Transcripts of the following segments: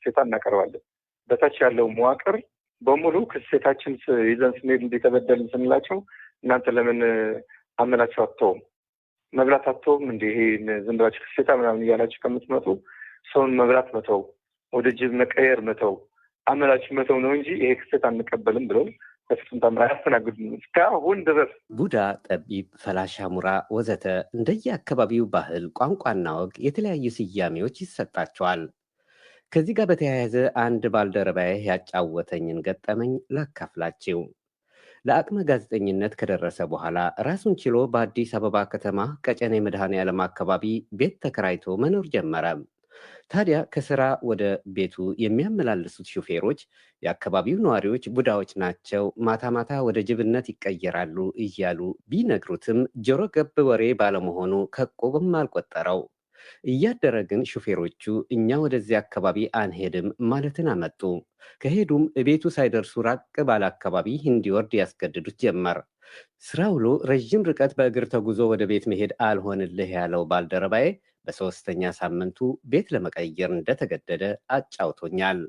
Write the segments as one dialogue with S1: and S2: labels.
S1: ክሴታ እናቀርባለን። በታች ያለው መዋቅር በሙሉ ክሴታችን ይዘን ስንሄድ እንደተበደልን ስንላቸው እናንተ ለምን አመላችሁ አትተውም? መብላት አትተውም? ይሄ ዝም ብላችሁ ክሴታ ምናምን እያላችሁ ከምትመጡ ሰውን መብላት መተው፣ ወደ ጅብ መቀየር መተው፣ አመላችሁ መተው ነው እንጂ ይሄ ክሴት አንቀበልም ብለው በፍጹም ታምራ ያስተናግዱን እስካሁን ድረስ።
S2: ቡዳ፣ ጠቢብ፣ ፈላሻ፣ ሙራ ወዘተ እንደየ አካባቢው ባህል፣ ቋንቋና ወግ የተለያዩ ስያሜዎች ይሰጣቸዋል። ከዚህ ጋር በተያያዘ አንድ ባልደረባዬ ያጫወተኝን ገጠመኝ ላካፍላችሁ። ለአቅመ ጋዜጠኝነት ከደረሰ በኋላ ራሱን ችሎ በአዲስ አበባ ከተማ ቀጨኔ መድኃኔዓለም አካባቢ ቤት ተከራይቶ መኖር ጀመረ። ታዲያ ከስራ ወደ ቤቱ የሚያመላልሱት ሹፌሮች የአካባቢው ነዋሪዎች ቡዳዎች ናቸው፣ ማታ ማታ ወደ ጅብነት ይቀየራሉ እያሉ ቢነግሩትም ጆሮ ገብ ወሬ ባለመሆኑ ከቁብም አልቆጠረው። እያደረ ግን ሹፌሮቹ እኛ ወደዚህ አካባቢ አንሄድም ማለትን አመጡ። ከሄዱም ቤቱ ሳይደርሱ ራቅ ባለ አካባቢ እንዲወርድ ያስገድዱት ጀመር። ስራ ውሎ ረዥም ርቀት በእግር ተጉዞ ወደ ቤት መሄድ አልሆንልህ ያለው ባልደረባዬ በ3ኛ ሳምንቱ ቤት ለመቀየር እንደተገደደ አጫውቶኛል።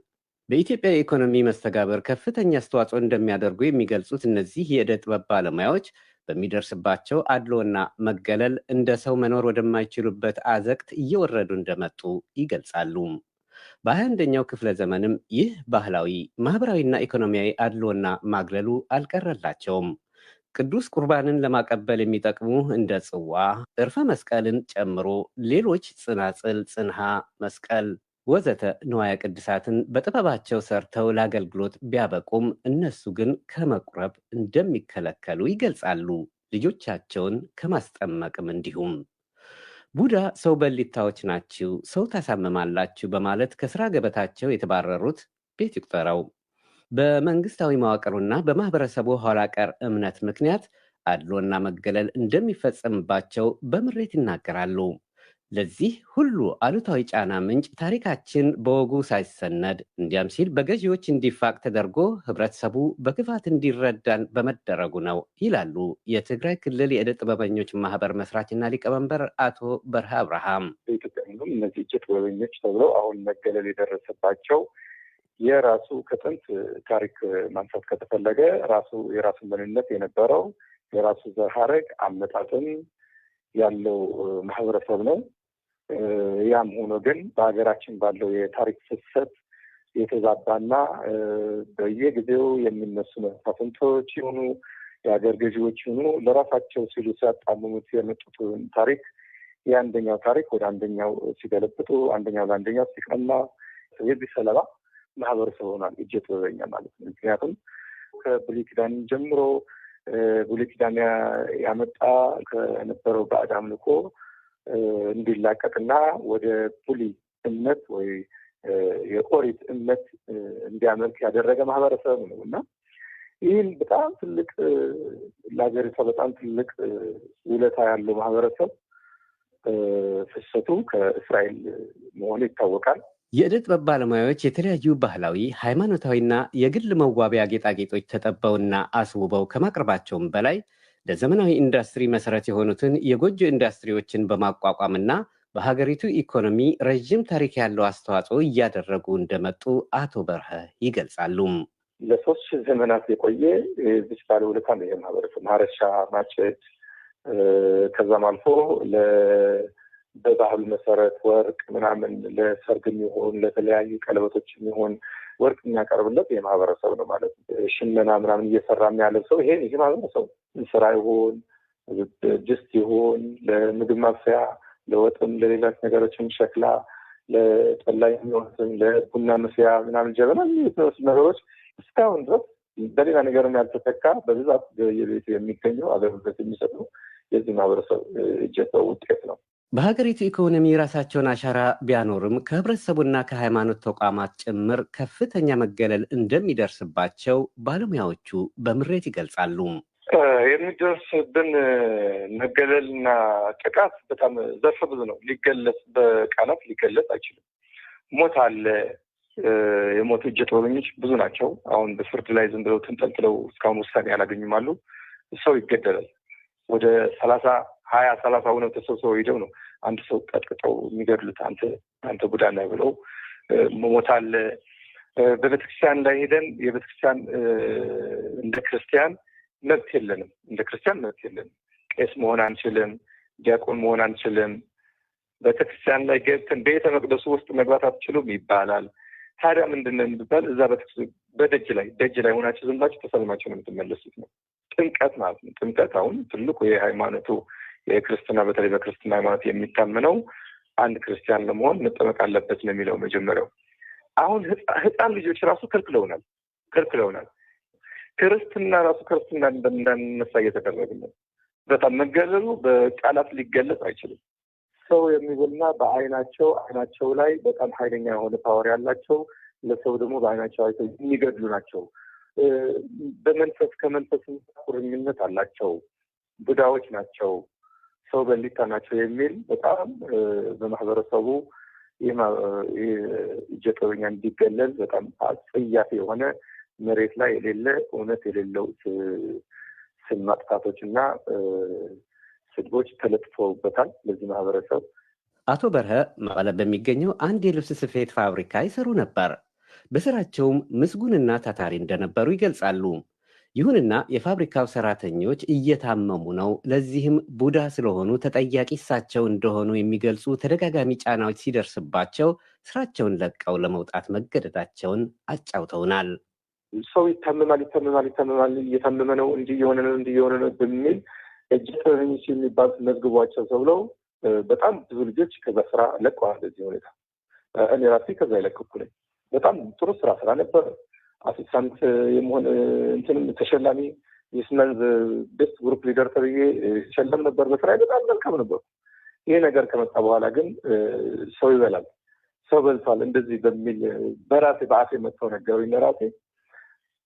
S2: በኢትዮጵያ የኢኮኖሚ መስተጋብር ከፍተኛ አስተዋጽኦ እንደሚያደርጉ የሚገልጹት እነዚህ የዕደ ጥበብ ባለሙያዎች በሚደርስባቸው አድሎና መገለል እንደ ሰው መኖር ወደማይችሉበት አዘቅት እየወረዱ እንደመጡ ይገልጻሉ። በ21ኛው ክፍለ ዘመንም ይህ ባህላዊ ማህበራዊና ኢኮኖሚያዊ አድሎና ማግለሉ አልቀረላቸውም። ቅዱስ ቁርባንን ለማቀበል የሚጠቅሙ እንደ ጽዋ፣ ዕርፈ መስቀልን ጨምሮ ሌሎች ጽናጽል፣ ጽንሃ፣ መስቀል ወዘተ ንዋየ ቅድሳትን በጥበባቸው ሰርተው ለአገልግሎት ቢያበቁም እነሱ ግን ከመቁረብ እንደሚከለከሉ ይገልጻሉ። ልጆቻቸውን ከማስጠመቅም እንዲሁም። ቡዳ ሰው በሊታዎች ናችሁ፣ ሰው ታሳምማላችሁ በማለት ከስራ ገበታቸው የተባረሩት ቤት ይቁጠረው በመንግስታዊ መዋቅሩና በማህበረሰቡ ኋላ ቀር እምነት ምክንያት አድሎና መገለል እንደሚፈጸምባቸው በምሬት ይናገራሉ። ለዚህ ሁሉ አሉታዊ ጫና ምንጭ ታሪካችን በወጉ ሳይሰነድ እንዲያም ሲል በገዢዎች እንዲፋቅ ተደርጎ ህብረተሰቡ በክፋት እንዲረዳን በመደረጉ ነው ይላሉ የትግራይ ክልል የዕደ ጥበበኞች ማህበር መስራችና ሊቀመንበር አቶ በርሀ አብርሃም።
S1: በኢትዮጵያ እነዚህ እጀ ጥበበኞች ተብለው አሁን መገለል የደረሰባቸው የራሱ ከጥንት ታሪክ ማንሳት ከተፈለገ ራሱ የራሱን ምንነት የነበረው የራሱ ዘር ሐረግ አመጣጥም ያለው ማህበረሰብ ነው። ያም ሆኖ ግን በሀገራችን ባለው የታሪክ ፍሰት የተዛባና በየጊዜው የሚነሱ መሳፍንቶች ይሁኑ የሀገር ገዢዎች ይሁኑ ለራሳቸው ሲሉ ሲያጣምሙት የመጡትን ታሪክ የአንደኛው ታሪክ ወደ አንደኛው ሲገለብጡ፣ አንደኛው ለአንደኛው ሲቀማ የዚህ ሰለባ ማህበረሰብ ሆኗል እጀ ጥበበኛ ማለት ነው። ምክንያቱም ከብሉይ ኪዳን ጀምሮ ብሉይ ኪዳን ያመጣ ከነበረው ባዕድ አምልኮ እንዲላቀቅና ወደ ቡሊ እምነት ወይ የኦሪት እምነት እንዲያመልክ ያደረገ ማህበረሰብ ነው እና ይህን በጣም ትልቅ ለሀገሪቷ በጣም ትልቅ ውለታ ያለው ማህበረሰብ ፍሰቱ ከእስራኤል መሆኑ ይታወቃል።
S2: የዕደ ጥበብ ባለሙያዎች የተለያዩ ባህላዊ፣ ሃይማኖታዊና የግል መዋቢያ ጌጣጌጦች ተጠበውና አስውበው ከማቅረባቸውም በላይ ለዘመናዊ ኢንዱስትሪ መሰረት የሆኑትን የጎጆ ኢንዱስትሪዎችን በማቋቋምና በሀገሪቱ ኢኮኖሚ ረዥም ታሪክ ያለው አስተዋጽኦ እያደረጉ እንደመጡ አቶ በርሀ ይገልጻሉ።
S1: ለ3,000 ዘመናት የቆየ ዚች ባለውለታ ነው የማህበረሰብ ማረሻ፣ ማጨድ ከዛም አልፎ በባህሉ መሰረት ወርቅ ምናምን ለሰርግ የሚሆን ለተለያዩ ቀለበቶች የሚሆን ወርቅ የሚያቀርብለት የማህበረሰብ ነው ማለት ነው። ሽመና ምናምን እየሰራ የሚያለብሰው ይሄ ማህበረሰብ ስራ ይሆን ድስት ይሆን ለምግብ ማብሰያ፣ ለወጥም፣ ለሌሎች ነገሮችም ሸክላ፣ ለጠላ የሚሆኑትን ለቡና መስያ ምናምን ጀበና የሚመስሉ ነገሮች እስካሁን ድረስ በሌላ ነገርም ያልተተካ በብዛት የቤቱ የሚገኘው አገልግሎት የሚሰጡ የዚህ ማህበረሰብ እጀ ጥበብ ውጤት ነው።
S2: በሀገሪቱ ኢኮኖሚ የራሳቸውን አሻራ ቢያኖርም ከህብረተሰቡና ከሃይማኖት ተቋማት ጭምር ከፍተኛ መገለል እንደሚደርስባቸው ባለሙያዎቹ በምሬት ይገልጻሉ።
S1: የሚደርስብን መገለልና ጥቃት በጣም ዘርፈ ብዙ ነው። ሊገለጽ በቃላት ሊገለጽ አይችልም። ሞት አለ። የሞቱ እጀ ጥበበኞች ብዙ ናቸው። አሁን በፍርድ ላይ ዝም ብለው ተንጠልጥለው እስካሁን ውሳኔ ያላገኙም አሉ። ሰው ይገደላል። ወደ 20-30 ሆነው ተሰብስበው ሄደው ነው አንድ ሰው ቀጥቅጠው የሚገድሉት። አንተ ቡዳ ነህ ብለው መሞት አለ። በቤተክርስቲያን ላይ ሄደን የቤተክርስቲያን እንደ ክርስቲያን መብት የለንም። እንደ ክርስቲያን መብት የለንም። ቄስ መሆን አንችልም። ዲያቆን መሆን አንችልም። ቤተክርስቲያን ላይ ገብተን ቤተ መቅደሱ ውስጥ መግባት አትችሉም ይባላል። ታዲያ ምንድን ነው የሚባል? እዛ በደጅ ላይ ሆናችሁ ዝም ብላችሁ ተሰልማችሁ ነው የምትመለሱት ነው። ጥምቀት ማለት ነው። ጥምቀት አሁን ትልቁ የሃይማኖቱ የክርስትና በተለይ በክርስትና ሃይማኖት የሚታመነው አንድ ክርስቲያን ለመሆን መጠመቅ አለበት ነው የሚለው መጀመሪያው። አሁን ህፃን ልጆች ራሱ ከልክለውናል። ክርስትና ራሱ ክርስትና እንዳንነሳ እየተደረገ ነው። በጣም መገለሉ በቃላት ሊገለጽ አይችልም። ሰው የሚበልና አይናቸው ላይ በጣም ኃይለኛ የሆነ ፓወር ያላቸው ለሰው ደግሞ በአይናቸው አይተው የሚገድሉ ናቸው። ከመንፈስ ቁርኝነት አላቸው። ቡዳዎች ናቸው። ሰው በሊታ ናቸው የሚል በጣም በማህበረሰቡ እጀ ጥበበኛ እንዲገለል በጣም አጸያፊ የሆነ መሬት ላይ የሌለ እውነት የሌለው ስም ማጥፋቶች እና ስድቦች ተለጥፈውበታል ለዚህ ማህበረሰብ።
S2: አቶ በርሀ መቀለ በሚገኘው አንድ የልብስ ስፌት ፋብሪካ ይሰሩ ነበር። በስራቸውም ምስጉንና ታታሪ እንደነበሩ ይገልጻሉ። ይሁንና የፋብሪካው ሰራተኞች እየታመሙ ነው፣ ለዚህም ቡዳ ስለሆኑ ተጠያቂ እሳቸው እንደሆኑ የሚገልጹ ተደጋጋሚ ጫናዎች ሲደርስባቸው ስራቸውን ለቀው ለመውጣት መገደዳቸውን አጫውተውናል።
S1: ሰው ይታመማል፣ እየታመመ ነው፣ እንዲህ የሆነ ነው በሚል እጀ ጥበበኞች የሚባሉት መዝግቧቸው ተብለው በጣም ብዙ ልጆች ከዛ ስራ ለቀዋል። በዚህ ሁኔታ እኔ ራሴ ከዛ የለቀኩ ነኝ። በጣም ጥሩ ስራ ነበር። አሲስታንት የመሆን እንትንም ተሸላሚ የስመንዝ ቤስት ግሩፕ ሊደር ተብዬ ተሸለም ነበር። በስራ በጣም መልካም ነበር። ይሄ ነገር ከመጣ በኋላ ግን ሰው ይበላል፣ ሰው በልቷል እንደዚህ በሚል በራሴ በአፌ መጥተው ነገሩኝ። ለራሴ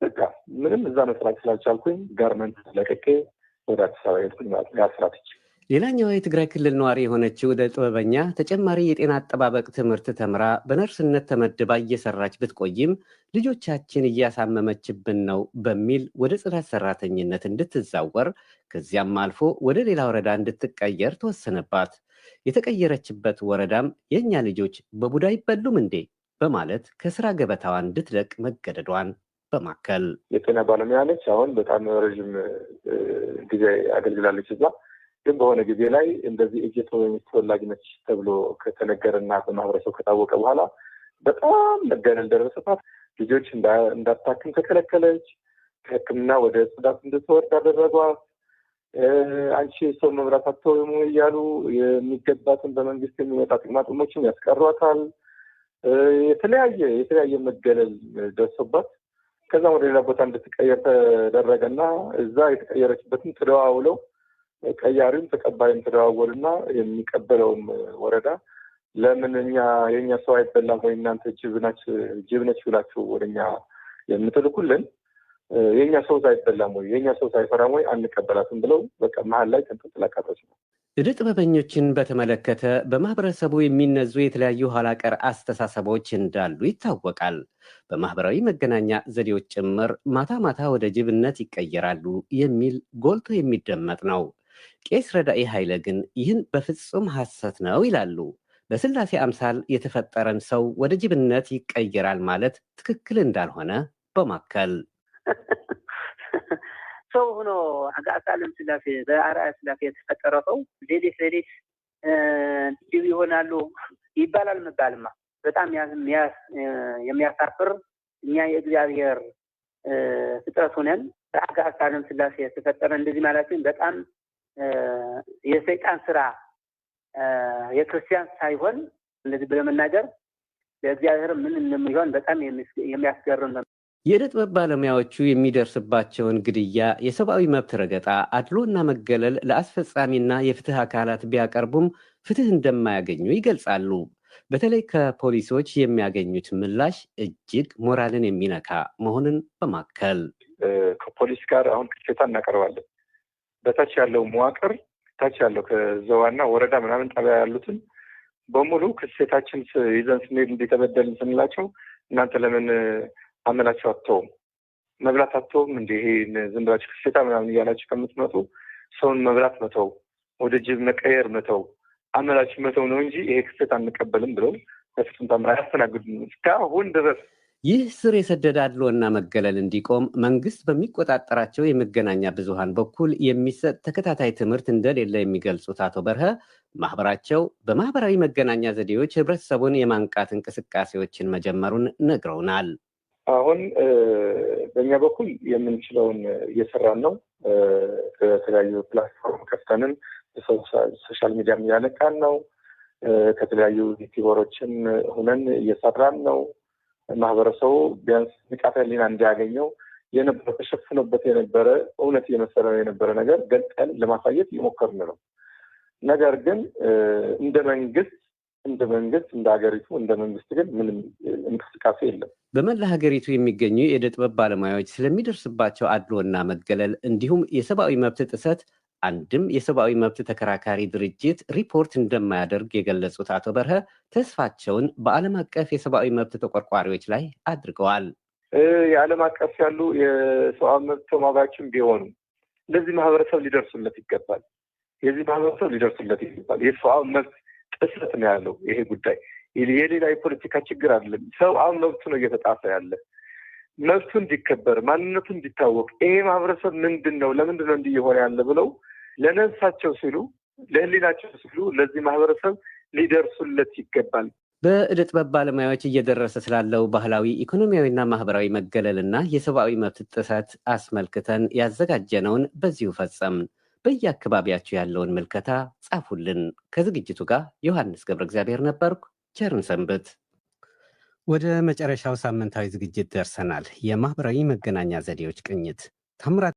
S1: በቃ ምንም እዛ መስራት ስላልቻልኩኝ ጋርመንት ለቅቄ ወደ አዲስ አበባ ሄድኩኝ ማለት ነው። ያስራትች
S2: ሌላኛዋ የትግራይ ክልል ነዋሪ የሆነችው ዕደ ጥበበኛ ተጨማሪ የጤና አጠባበቅ ትምህርት ተምራ በነርስነት ተመድባ እየሰራች ብትቆይም ልጆቻችን እያሳመመችብን ነው በሚል ወደ ጽዳት ሰራተኝነት እንድትዛወር ከዚያም አልፎ ወደ ሌላ ወረዳ እንድትቀየር ተወሰነባት። የተቀየረችበት ወረዳም የእኛ ልጆች በቡዳ ይበሉም እንዴ በማለት ከስራ ገበታዋ እንድትለቅ መገደዷን በማከል
S1: የጤና ባለሙያ ነች። አሁን በጣም ረዥም ጊዜ አገልግላለች እዛ። ግን በሆነ ጊዜ ላይ እንደዚህ እጀ ጥበበኞች ተወላጅ ነች ተብሎ ከተነገረና በማህበረሰቡ ከታወቀ በኋላ በጣም መገለል ደረሰባት። ልጆች እንዳታክም ተከለከለች። ከሕክምና ወደ ጽዳት እንድትወርድ አደረጓት። አንቺ ሰው መብራት አትተውም እያሉ የሚገባትን በመንግስት የሚመጣ ጥቅማ ጥቅሞችን ያስቀሯታል። የተለያየ መገለል ደርሶባት ከዛ ወደ ሌላ ቦታ እንድትቀየር ተደረገና እዛ የተቀየረችበትን ተደዋውለው ቀያሪም ተቀባይም ተደዋወልና የሚቀበለውም ወረዳ ለምን የእኛ ሰው አይበላም ወይ እናንተ ጅብ ነች ብላችሁ ወደኛ የምትልኩልን የእኛ ሰው አይበላም ወይ የእኛ ሰው አይፈራም ወይ አንቀበላትም ብለው በቃ መሀል ላይ ተንጠላቃቶች ነው።
S2: ዕደ ጥበበኞችን በተመለከተ በማህበረሰቡ የሚነዙ የተለያዩ ኋላቀር አስተሳሰቦች እንዳሉ ይታወቃል። በማህበራዊ መገናኛ ዘዴዎች ጭምር ማታ ወደ ጅብነት ይቀየራሉ የሚል ጎልቶ የሚደመጥ ነው። ቄስ ረዳኢ ኃይለ ግን ይህን በፍጹም ሐሰት ነው ይላሉ። በስላሴ አምሳል የተፈጠረን ሰው ወደ ጅብነት ይቀየራል ማለት ትክክል እንዳልሆነ በማከል
S3: ሰው ሆኖ አጋጣለም ስላሴ በአርአያ ስላሴ የተፈጠረ ሰው ሌሊት ጅብ ይሆናሉ ይባላል መባልማ በጣም የሚያሳፍር እኛ የእግዚአብሔር ፍጥረት ሆነን በአጋጣለም ስላሴ የተፈጠረ እንደዚህ ማለትን በጣም የሰይጣን ስራ የክርስቲያን ሳይሆን እንደዚህ ብለ መናገር ለእግዚአብሔር ምን እንደሚሆን በጣም የሚያስገርም ነው።
S2: የዕደ ጥበብ ባለሙያዎቹ የሚደርስባቸውን ግድያ፣ የሰብአዊ መብት ረገጣ፣ አድሎና መገለል ለአስፈጻሚና የፍትህ አካላት ቢያቀርቡም ፍትህ እንደማያገኙ ይገልጻሉ። በተለይ ከፖሊሶች የሚያገኙት ምላሽ እጅግ ሞራልን የሚነካ መሆኑን በማከል
S1: ከፖሊስ ጋር አሁን ቅሬታ እናቀርባለን። በታች ያለው መዋቅር ታች ያለው ከዘዋና ወረዳ ምናምን ጣቢያ ያሉትን በሙሉ ክሴታችን ይዘን ስንሄድ እንዲተበደልን ስንላቸው እናንተ ለምን አመላቸው አተውም መብላት አተውም እንዲህ ዝም ብላችሁ ክሴታ ምናምን እያላችሁ ከምትመጡ ሰውን መብላት መተው፣ ወደ ጅብ መቀየር መተው፣ አመላችሁ መተው ነው እንጂ ይሄ ክሴት አንቀበልም ብለው በፍጹም ተአምር አያስተናግዱም እስካሁን ድረስ።
S2: ይህ ስር የሰደደ አድሎና መገለል እንዲቆም መንግስት በሚቆጣጠራቸው የመገናኛ ብዙሃን በኩል የሚሰጥ ተከታታይ ትምህርት እንደሌለ የሚገልጹት አቶ በርሀ ማህበራቸው በማህበራዊ መገናኛ ዘዴዎች ህብረተሰቡን የማንቃት እንቅስቃሴዎችን መጀመሩን ነግረውናል።
S1: አሁን በእኛ በኩል የምንችለውን እየሰራን ነው። ከተለያዩ ፕላትፎርም ከፍተንም ሶሻል ሚዲያም እያነቃን ነው። ከተለያዩ ዩቲዩበሮችን ሁነን እየሰራን ነው። ማህበረሰቡ ቢያንስ ንቃተ ህሊና እንዲያገኘው የነበረ ተሸፍኖበት የነበረ እውነት እየመሰለ የነበረ ነገር ገልጠን ለማሳየት እየሞከርን ነው። ነገር ግን እንደ መንግስት እንደ ሀገሪቱ እንደ መንግስት ግን ምንም እንቅስቃሴ የለም።
S2: በመላ ሀገሪቱ የሚገኙ የዕደ ጥበብ ባለሙያዎች ስለሚደርስባቸው አድሎና መገለል እንዲሁም የሰብአዊ መብት ጥሰት አንድም የሰብአዊ መብት ተከራካሪ ድርጅት ሪፖርት እንደማያደርግ የገለጹት አቶ በርሀ ተስፋቸውን በዓለም አቀፍ የሰብአዊ መብት ተቆርቋሪዎች ላይ አድርገዋል።
S1: የዓለም አቀፍ ያሉ የሰብአዊ መብት ተሟጋችም ቢሆኑ ለዚህ ማህበረሰብ ሊደርሱለት ይገባል። የሰብአዊ መብት ጥሰት ነው ያለው ይሄ ጉዳይ። የሌላ የፖለቲካ ችግር አይደለም። ሰብአዊ መብቱ ነው እየተጣሰ ያለ። መብቱ እንዲከበር፣ ማንነቱ እንዲታወቅ፣ ይሄ ማህበረሰብ ምንድን ነው ለምንድን ነው እንዲህ የሆነ ያለ ብለው ለነፍሳቸው ሲሉ ለህሊናቸው ሲሉ ለዚህ ማህበረሰብ ሊደርሱለት ይገባል።
S2: በዕደ ጥበብ ባለሙያዎች እየደረሰ ስላለው ባህላዊ፣ ኢኮኖሚያዊና ማህበራዊ መገለልና የሰብአዊ መብት ጥሰት አስመልክተን ያዘጋጀነውን በዚሁ ፈጸምን። በየአካባቢያችሁ ያለውን ምልከታ ጻፉልን። ከዝግጅቱ ጋር ዮሐንስ ገብረ እግዚአብሔር ነበርኩ። ቸርን ሰንብት። ወደ መጨረሻው ሳምንታዊ ዝግጅት ደርሰናል። የማህበራዊ መገናኛ ዘዴዎች ቅኝት ታምራት